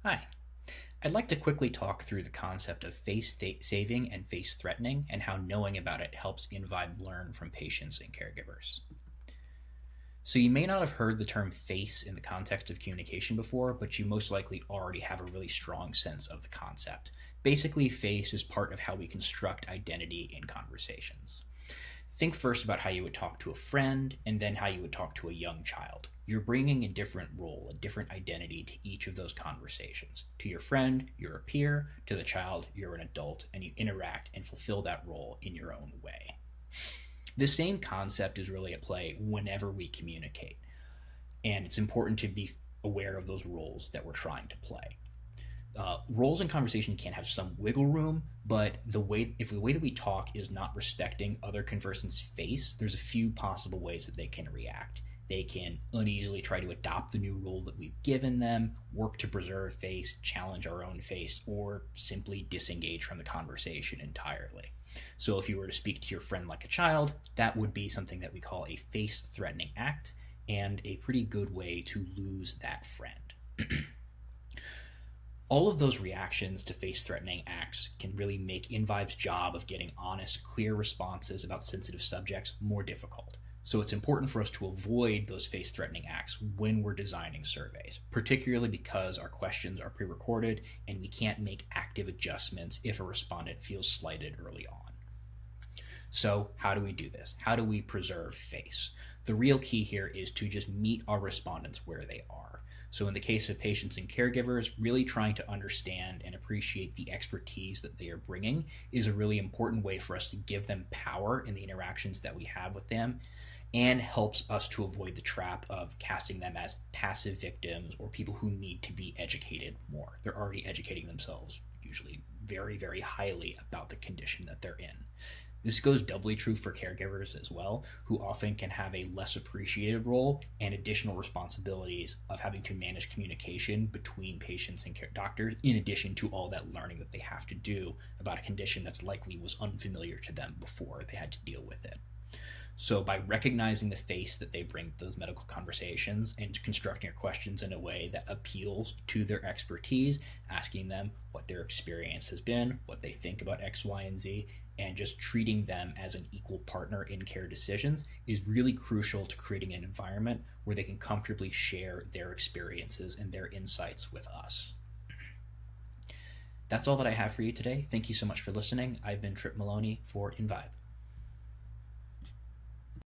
Hi. I'd like to quickly talk through the concept of face saving and face threatening and how knowing about it helps inVibe learn from patients and caregivers. So, you may not have heard the term face in the context of communication before, but you most likely already have a really strong sense of the concept. Basically, face is part of how we construct identity in conversations. Think first about how you would talk to a friend and then how you would talk to a young child. You're bringing a different role, a different identity to each of those conversations. To your friend, you're a peer. To the child, you're an adult, and you interact and fulfill that role in your own way. The same concept is really at play whenever we communicate, and it's important to be aware of those roles that we're trying to play. Roles in conversation can have some wiggle room, but if the way that we talk is not respecting other conversants' face, there's a few possible ways that they can react. They can uneasily try to adopt the new role that we've given them, work to preserve face, challenge our own face, or simply disengage from the conversation entirely. So if you were to speak to your friend like a child, that would be something that we call a face threatening act, and a pretty good way to lose that friend. All of those reactions to face threatening acts can really make inVibe's job of getting honest, clear responses about sensitive subjects more difficult. So it's important for us to avoid those face threatening acts when we're designing surveys, particularly because our questions are pre recorded and we can't make active adjustments if a respondent feels slighted early on. So, how do we do this? How do we preserve face? The real key here is to just meet our respondents where they are. So, in the case of patients and caregivers, really trying to understand and appreciate the expertise that they are bringing is a really important way for us to give them power in the interactions that we have with them, and helps us to avoid the trap of casting them as passive victims or people who need to be educated more. They're already educating themselves, usually very, very highly, about the condition that they're in. This goes doubly true for caregivers as well, who often can have a less appreciated role and additional responsibilities of having to manage communication between patients and doctors, in addition to all that learning that they have to do about a condition that's likely was unfamiliar to them before they had to deal with it. So, by recognizing the face that they bring to those medical conversations and constructing your questions in a way that appeals to their expertise, asking them what their experience has been, what they think about X, Y, and Z, and just treating them as an equal partner in care decisions is really crucial to creating an environment where they can comfortably share their experiences and their insights with us. That's all that I have for you today. Thank you so much for listening. I've been Tripp Maloney for inVibe.